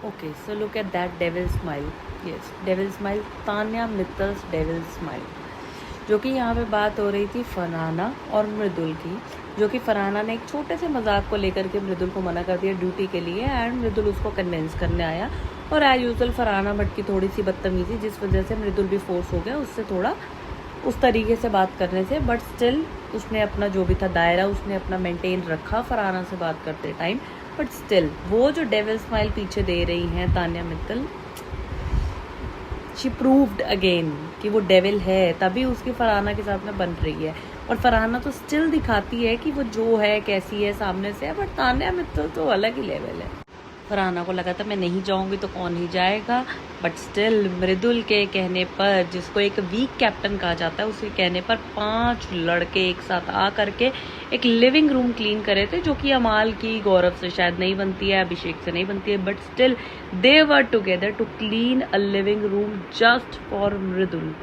Okay, so look at that devil smile. Yes, devil smile, Tanya मित्तल्स devil smile. जो कि यहाँ पे बात हो रही थी फरहाना और मृदुल की, जो कि फरहाना ने एक छोटे से मजाक को लेकर के मृदुल को मना कर दिया ड्यूटी के लिए, एंड मृदुल उसको कन्विंस करने आया। और एज यूजल फरहाना बट की थोड़ी सी बदतमीजी, जिस वजह से मृदुल भी फोर्स हो गया उससे थोड़ा उस तरीके से बात करने से, बट स्टिल उसने अपना जो भी था दायरा उसने अपना मेंटेन रखा फरहाना से बात करते टाइम। बट स्टिल वो जो डेविल स्माइल पीछे दे रही हैं Tanya Mittal, she proved again कि वो डेविल है, तभी उसकी फरहाना के साथ में बन रही है। और फरहाना तो स्टिल दिखाती है कि वो जो है कैसी है सामने से, बट तान्या मित्तल तो अलग ही लेवल है। फरहाना को लगा था मैं नहीं जाऊंगी तो कौन ही जाएगा, बट स्टिल मृदुल के कहने पर, जिसको एक वीक कैप्टन कहा जाता है, उसके कहने पर 5 लड़के एक साथ आ करके एक लिविंग रूम क्लीन करे थे, जो कि अमाल की गौरव से शायद नहीं बनती है, अभिषेक से नहीं बनती है, but still they were together to clean a living room just for Mridul.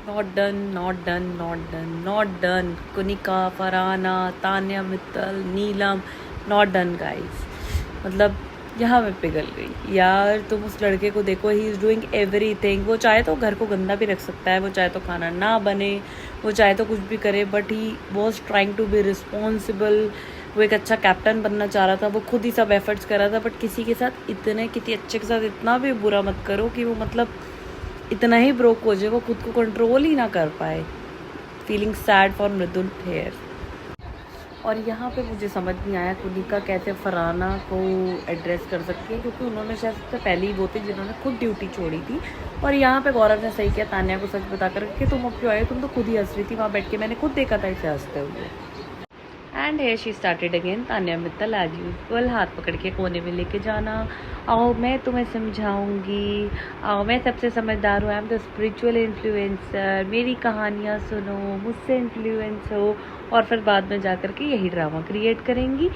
Not done, not done, not done, not done. Kunika, Farhana, Tanya Mittal, Neelam, not done guys. मतलब यहाँ मैं पिघल गई यार। तुम उस लड़के को देखो, ही इज़ डूइंग एवरीथिंग। वो चाहे तो घर को गंदा भी रख सकता है, वो चाहे तो खाना ना बने, वो चाहे तो कुछ भी करे, but he was trying to be responsible. वो एक अच्छा कैप्टन बनना चाह रहा था, वो खुद ही सब एफर्ट्स कर रहा था, बट किसी के साथ इतने, किसी अच्छे के साथ इतना भी बुरा मत करो कि वो मतलब इतना ही ब्रोक हो जाए, वो खुद को कंट्रोल ही ना कर पाए। Feeling sad for Mridul fair. और यहाँ पे मुझे समझ नहीं आया कुनिका कैसे फरहाना को एड्रेस कर सकती है, क्योंकि उन्होंने शायद सबसे पहले ही वो थे जिन्होंने खुद ड्यूटी छोड़ी थी। और यहाँ पे गौरव ने सही किया तान्या को सच बता कर कि तुम अब क्यों आए, तुम तो खुद ही हंस रही थी वहाँ बैठ के, मैंने खुद देखा था इसे हंसते हुए। And here she started again, Tanya Mittal as usual हाथ पकड़ के कोने में लेके जाना, आओ मैं तुम्हें समझाऊंगी, आओ मैं सबसे समझदार हूँ, I am the spiritual influencer, मेरी कहानियाँ सुनो, मुझसे इन्फ्लुएंस हो। और फिर बाद में जा कर के यही ड्रामा क्रिएट करेंगी,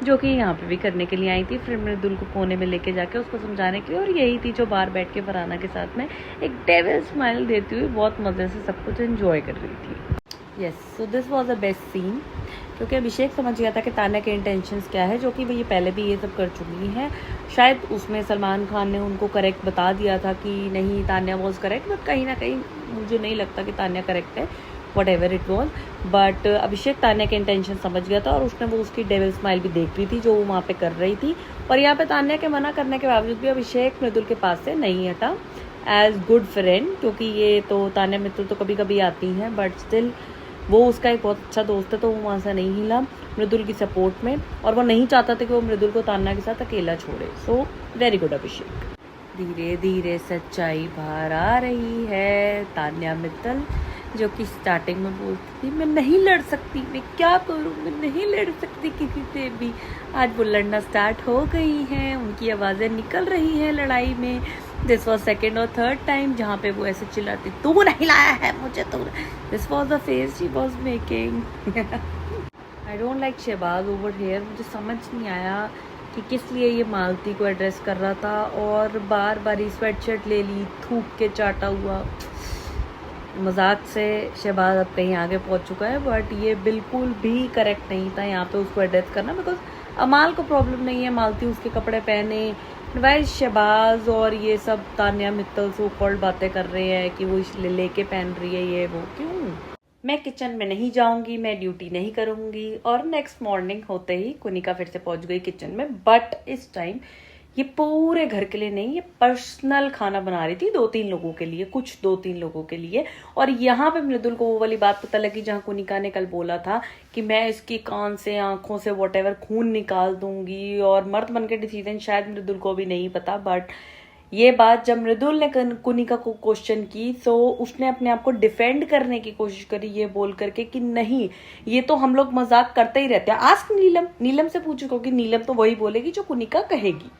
जो कि यहाँ पे भी करने के लिए आई थी। फिर मृदुल को कोने में लेके जाके उसको समझाने के लिए, और यही थी जो बाहर बैठ के फरहाना के साथ में एक डेविल स्माइल देती हुई बहुत मज़े से सब कुछ एंजॉय कर रही थी। Yes, so this was the best scene, क्योंकि अभिषेक समझ गया था कि तान्या के इंटेंशंस क्या है, जो कि वो ये पहले भी ये सब कर चुकी हैं। शायद उसमें सलमान खान ने उनको करेक्ट बता दिया था कि नहीं तान्या वॉज करेक्ट, बट कहीं ना कहीं मुझे नहीं लगता कि तान्या करेक्ट है, whatever it was. But Abhishek Tanya के इंटेंशन समझ गया था, और उसने वो उसकी डेविल स्माइल भी देख रही थी जो वो वहाँ पे कर रही थी। और यहाँ पे तान्या के मना करने के बावजूद भी अभिषेक मृदुल के पास से नहीं हटा एज गुड फ्रेंड, क्योंकि ये तो तान्या मित्तल तो कभी कभी आती हैं, बट स्टिल वो उसका एक बहुत अच्छा दोस्त है, तो वो वहाँ से नहीं हिला मृदुल की सपोर्ट में। और वो नहीं चाहता था कि वो मृदुल को तान्या के साथ अकेला छोड़े। सो वेरी गुड अभिषेक। धीरे धीरे सच्चाई बाहर आ रही है। तान्या मित्तल जो कि स्टार्टिंग में बोलती थी मैं नहीं लड़ सकती, मैं क्या करूँ, मैं नहीं लड़ सकती किसी से भी, आज वो लड़ना स्टार्ट हो गई हैं, उनकी आवाज़ें निकल रही हैं लड़ाई में। दिस वॉज सेकेंड और थर्ड टाइम जहाँ पे वो ऐसे चिल्लाती तू नहीं लाया है मुझे, तू। This was the face she was making. I don't like Shahbaz over here. मुझे समझ नहीं आया कि किस लिए ये मालती को एड्रेस कर रहा था, और बार बार ही स्वेट शर्ट ले ली, थूक के चाटा हुआ। मजाक से शहबाज अब कहीं आगे पहुंच चुका है, बट ये बिल्कुल भी करेक्ट नहीं था यहाँ पे उसको एड्रेस करना, बिकॉज अमाल को प्रॉब्लम नहीं है मालती उसके कपड़े पहने, वाइज शहबाज और ये सब तान्या मित्तल सो कॉल्ड बातें कर रहे हैं कि वो इसलिए लेके पहन रही है ये वो। क्यों? मैं किचन में नहीं जाऊंगी, मैं ड्यूटी नहीं करूंगी। और नेक्स्ट मॉर्निंग होते ही कुनिका फिर से पहुंच गई किचन में, बट इस टाइम ये पूरे घर के लिए नहीं, ये पर्सनल खाना बना रही थी 2-3 लोगों के लिए, कुछ 2-3 लोगों के लिए। और यहाँ पे मृदुल को वो वाली बात पता लगी जहाँ कुनिका ने कल बोला था कि मैं इसकी कान से, आंखों से, वॉटेवर खून निकाल दूंगी। और मर्द बन के डिसीजन शायद मृदुल को भी नहीं पता, बट ये बात जब मृदुल ने कुनिका को क्वेश्चन की तो उसने अपने आप को डिफेंड करने की कोशिश करी, ये बोल करके कि नहीं ये तो हम लोग मजाक करते ही रहते हैं, आस्क नीलम, नीलम से पूछो, क्योंकि नीलम तो वही बोलेगी जो कुनिका कहेगी।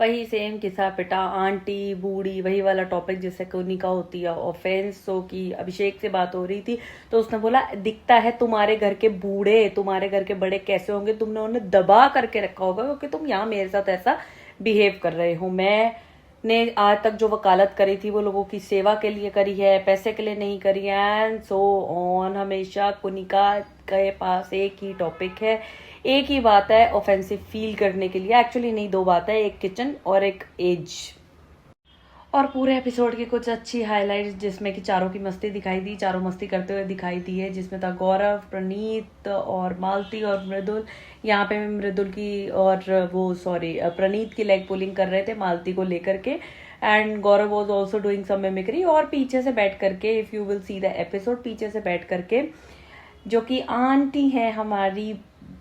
वही सेम किस्सा पिटा, आंटी बूढ़ी, वही वाला टॉपिक जिससे कुनिका होती है ऑफेंस। सो की अभिषेक से बात हो रही थी तो उसने बोला दिखता है तुम्हारे घर के बूढ़े, तुम्हारे घर के बड़े कैसे होंगे, तुमने उन्हें दबा करके रखा होगा क्योंकि तुम यहाँ मेरे साथ ऐसा बिहेव कर रहे हो। मैं ने आज तक जो वकालत करी थी वो लोगों की सेवा के लिए करी है, पैसे के लिए नहीं करी है, एंड सो ऑन। हमेशा कुनिका के पास एक ही टॉपिक है, एक ही बात है ऑफेंसिव फील करने के लिए, एक्चुअली नहीं, दो बात है, एक किचन और एक एज। और पूरे एपिसोड की कुछ अच्छी हाइलाइट्स जिसमें कि चारों की मस्ती दिखाई दी, चारों मस्ती करते हुए दिखाई दी है, जिसमें था गौरव, प्रणीत और मालती और मृदुल। यहाँ पे मृदुल की और वो सॉरी प्रणीत की लेग पुलिंग कर रहे थे मालती को लेकर के, and Gaurav was also doing some mimicry. और पीछे से बैठ करके, if you will see the episode, पीछे से बैठ करके जो कि आंटी है हमारी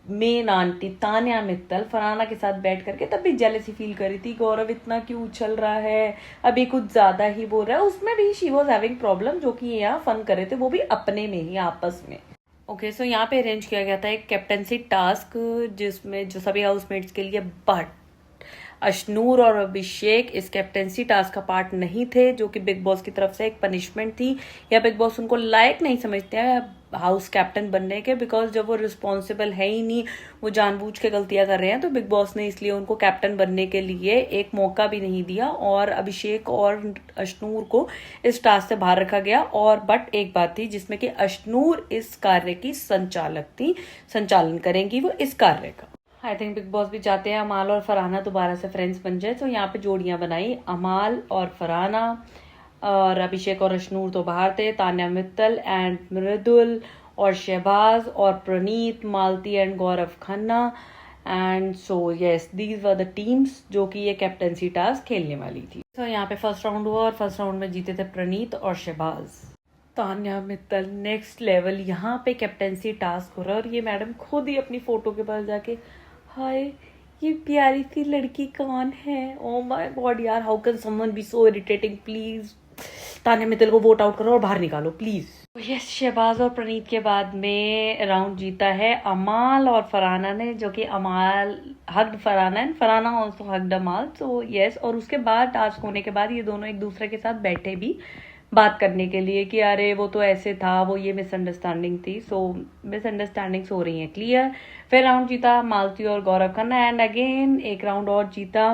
मेन आंटी तान्या मित्तल, फरहाना के साथ बैठ करके तब भी जेलसी फील करी थी, गौरव इतना क्यों उछल रहा है, अभी कुछ ज्यादा ही बोल रहा है। उसमें भी शी वॉज हैविंग प्रॉब्लम, जो कि यहाँ फन कर रहे थे, वो भी अपने में ही आपस में। ओके सो यहाँ पे अरेंज किया गया था एक कैप्टनसी टास्क, जिसमें जो सभी हाउसमेट्स के लिए, बट अशनूर और अभिषेक इस कैप्टेंसी टास्क का पार्ट नहीं थे, जो कि बिग बॉस की तरफ से एक पनिशमेंट थी, या बिग बॉस उनको लायक नहीं समझते हैं हाउस कैप्टन बनने के, बिकॉज जब वो रिस्पॉन्सिबल है ही नहीं, वो जानबूझ के गलतियां कर रहे हैं, तो बिग बॉस ने इसलिए उनको कैप्टन बनने के लिए एक मौका भी नहीं दिया, और अभिषेक और अशनूर को इस टास्क से बाहर रखा गया। और बट एक बात थी जिसमें कि अशनूर इस कार्य की संचालक थी, संचालन करेंगी वो इस कार्य का। आई थिंक बिग बॉस भी चाहते हैं अमाल और फरहाना दोबारा से फ्रेंड्स बन जाए, तो यहाँ पे जोड़ियां बनाई, अमाल और फरहाना, और अभिषेक और अशनूर तो बाहर थे, तान्या मित्तल एंड मृदुल और शहबाज और Praneet, Malti and Gaurav Khanna. And so yes, these were the teams जो कि ये कैप्टनसी टास्क खेलने वाली थी। तो यहाँ पे फर्स्ट राउंड हुआ और फर्स्ट राउंड में जीते थे प्रणीत और शहबाज। तान्या मित्तल नेक्स्ट लेवल, यहाँ पे कैप्टेंसी टास्क हो रहा है और ये मैडम खुद ही अपनी फोटो के पास जाके, हाय ये प्यारी सी लड़की कौन है, ओ माय गॉड यार, how can someone be so irritating, please Tanya Mittal को वोट आउट करो और बाहर निकालो प्लीज। यस, शहबाज और प्रणीत के बाद में राउंड जीता है अमाल और फरहाना ने, जो कि अमाल hugged Farhana and Farhana also hugged अमाल, सो यस। और उसके बाद टास्क होने के बाद ये दोनों एक दूसरे के साथ बैठे भी बात करने के लिए कि अरे वो तो ऐसे था, वो ये मिसअंडरस्टैंडिंग थी, सो मिसअंडरस्टैंडिंग्स हो रही हैं क्लियर। फिर राउंड जीता मालती और गौरव खन्ना, एंड अगेन एक राउंड और जीता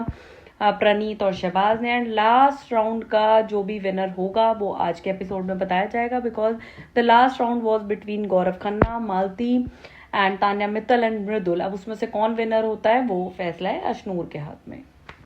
प्रणीत और शहबाज ने, एंड लास्ट राउंड का जो भी विनर होगा वो आज के एपिसोड में बताया जाएगा, because the last round was between Gaurav Khanna, Malti and Tanya Mittal and Mridul. अब उसमें से कौन विनर होता है वो फैसला है अशनूर के हाथ में।